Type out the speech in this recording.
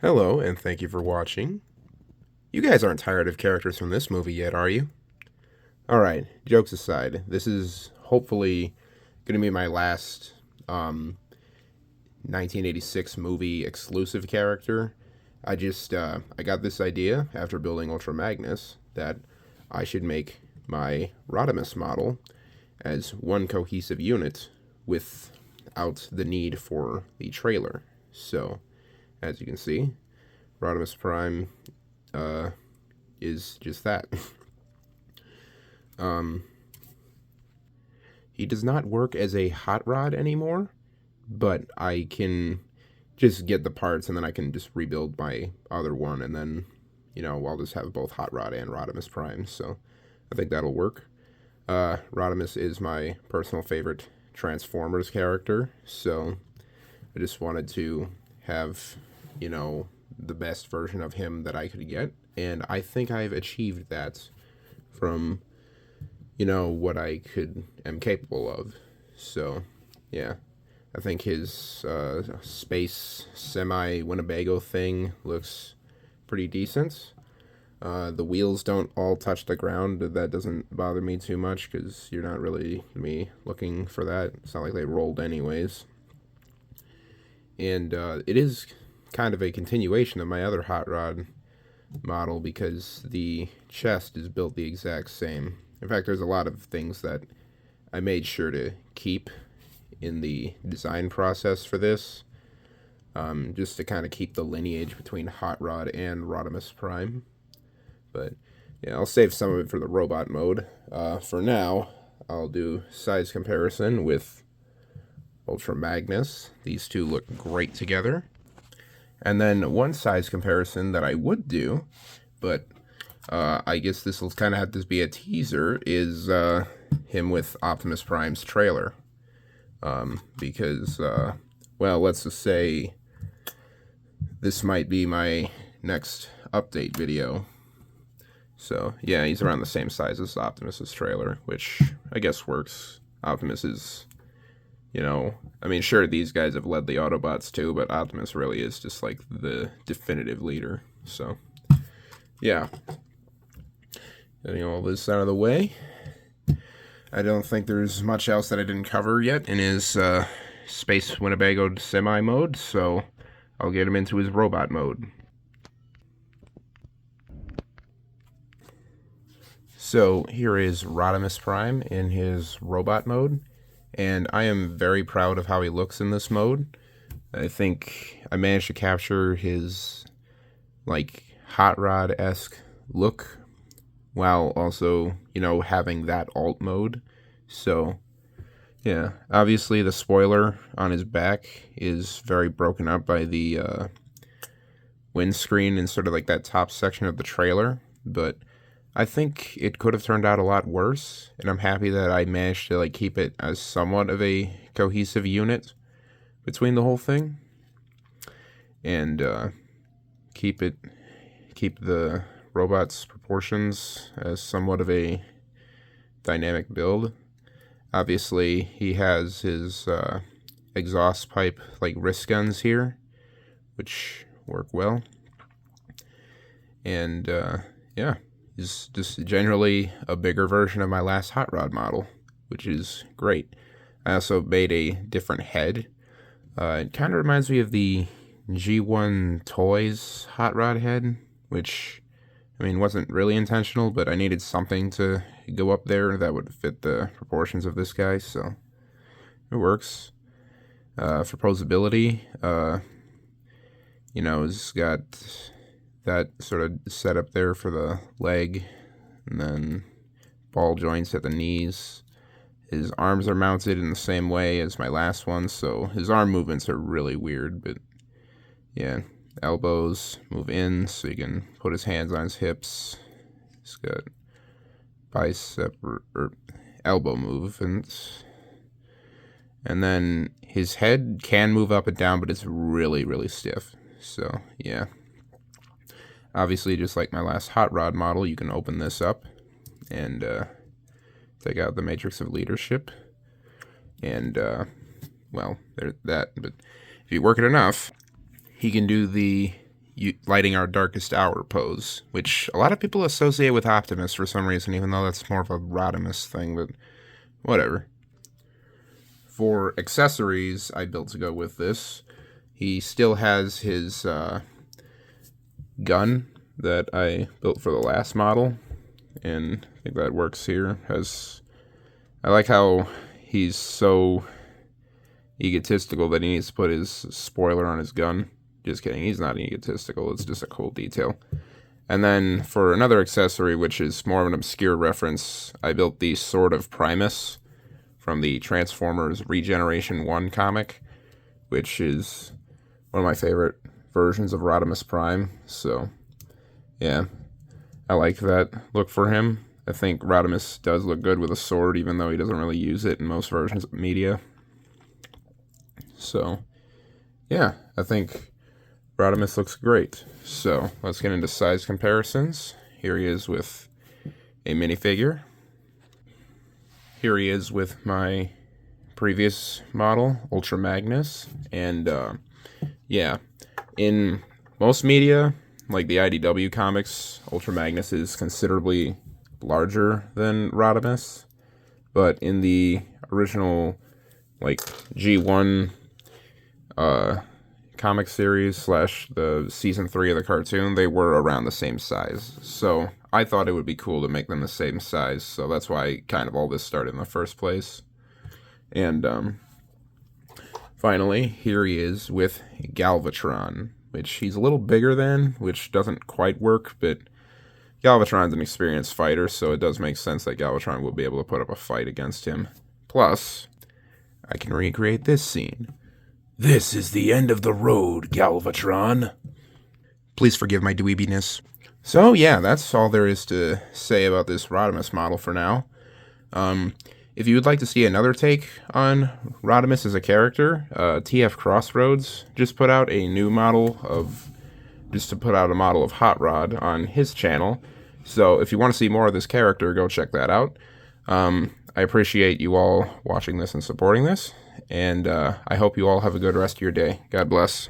Hello, and thank you for watching. You guys aren't tired of characters from this movie yet, are you? Alright, jokes aside, this is hopefully going to be my last 1986 movie exclusive character. I got this idea after building Ultra Magnus that I should make my Rodimus model as one cohesive unit without the need for the trailer. So, as you can see, Rodimus Prime uh, is just that. um, he does not work as a hot rod anymore, but I can just get the parts and then I can just rebuild my other one, and then, I'll just have both hot rod and Rodimus Prime. So I think that'll work. Rodimus is my personal favorite Transformers character, so I just wanted to have, the best version of him that I could get. And I think I've achieved that from, what I am capable of. So, yeah. I think his space semi Winnebago thing looks pretty decent. The wheels don't all touch the ground. That doesn't bother me too much because you're not really me looking for that. It's not like they rolled anyways. And it is kind of a continuation of my other hot rod model because the chest is built the exact same. In fact, there's a lot of things that I made sure to keep in the design process for this, just to kind of keep the lineage between Hot Rod and Rodimus Prime. But yeah, I'll save some of it for the robot mode. For now, I'll do size comparison with Ultra Magnus. These two look great together. And then one size comparison that I would do, but I guess this will kind of have to be a teaser, is him with Optimus Prime's trailer. Because, well, let's just say this might be my next update video. So, yeah, he's around the same size as Optimus's trailer, which I guess works. Optimus is, sure, these guys have led the Autobots too, but Optimus really is just like the definitive leader. So, yeah. Getting all this out of the way, I don't think there's much else that I didn't cover yet in his Space Winnebago semi mode, so I'll get him into his robot mode. So here is Rodimus Prime in his robot mode, and I am very proud of how he looks in this mode. I think I managed to capture his, like, hot rod-esque look while also, having that alt mode. So, yeah, obviously the spoiler on his back is very broken up by the windscreen and sort of like that top section of the trailer, but I think it could have turned out a lot worse, and I'm happy that I managed to like keep it as somewhat of a cohesive unit between the whole thing, and keep the robot's proportions as somewhat of a dynamic build. Obviously, he has his exhaust pipe like wrist guns here, which work well, and yeah. Is just generally a bigger version of my last hot rod model, which is great. I also made a different head. It kind of reminds me of the G1 Toys hot rod head, which, wasn't really intentional, but I needed something to go up there that would fit the proportions of this guy, so it works. For posability, it's got that sort of set up there for the leg, and then ball joints at the knees. His arms are mounted in the same way as my last one, so his arm movements are really weird, but yeah, elbows move in so you can put his hands on his hips. He's got bicep or elbow movements, and then his head can move up and down, but it's really, really stiff. So yeah. Obviously, just like my last hot rod model, you can open this up and take out the matrix of leadership. And, well, there's that. But if you work it enough, he can do the lighting our darkest hour pose, which a lot of people associate with Optimus for some reason, even though that's more of a Rodimus thing, but whatever. For accessories, I built to go with this. He still has his gun that I built for the last model, and I think that works here. I like how he's so egotistical that he needs to put his spoiler on his gun. Just kidding, he's not egotistical, it's just a cool detail. And then for another accessory, which is more of an obscure reference, I built the Sword of Primus from the Transformers Regeneration 1 comic, which is one of my favorite versions of Rodimus Prime. So, yeah, I like that look for him. I think Rodimus does look good with a sword, even though he doesn't really use it in most versions of media. So, yeah, I think Rodimus looks great. So, let's get into size comparisons. Here he is with a minifigure. Here he is with my previous model, Ultra Magnus. And, yeah, in most media, like the IDW comics, Ultra Magnus is considerably larger than Rodimus. But in the original, like, G1 comic series / the season 3 of the cartoon, they were around the same size. So I thought it would be cool to make them the same size. So that's why kind of all this started in the first place. And finally, here he is with Galvatron, which he's a little bigger than, which doesn't quite work, but Galvatron's an experienced fighter, so it does make sense that Galvatron will be able to put up a fight against him. Plus, I can recreate this scene. This is the end of the road, Galvatron. Please forgive my dweebiness. So yeah, that's all there is to say about this Rodimus model for now. If you would like to see another take on Rodimus as a character, TF Crossroads just put out a model of Hot Rod on his channel. So if you want to see more of this character, go check that out. I appreciate you all watching this and supporting this, and I hope you all have a good rest of your day. God bless.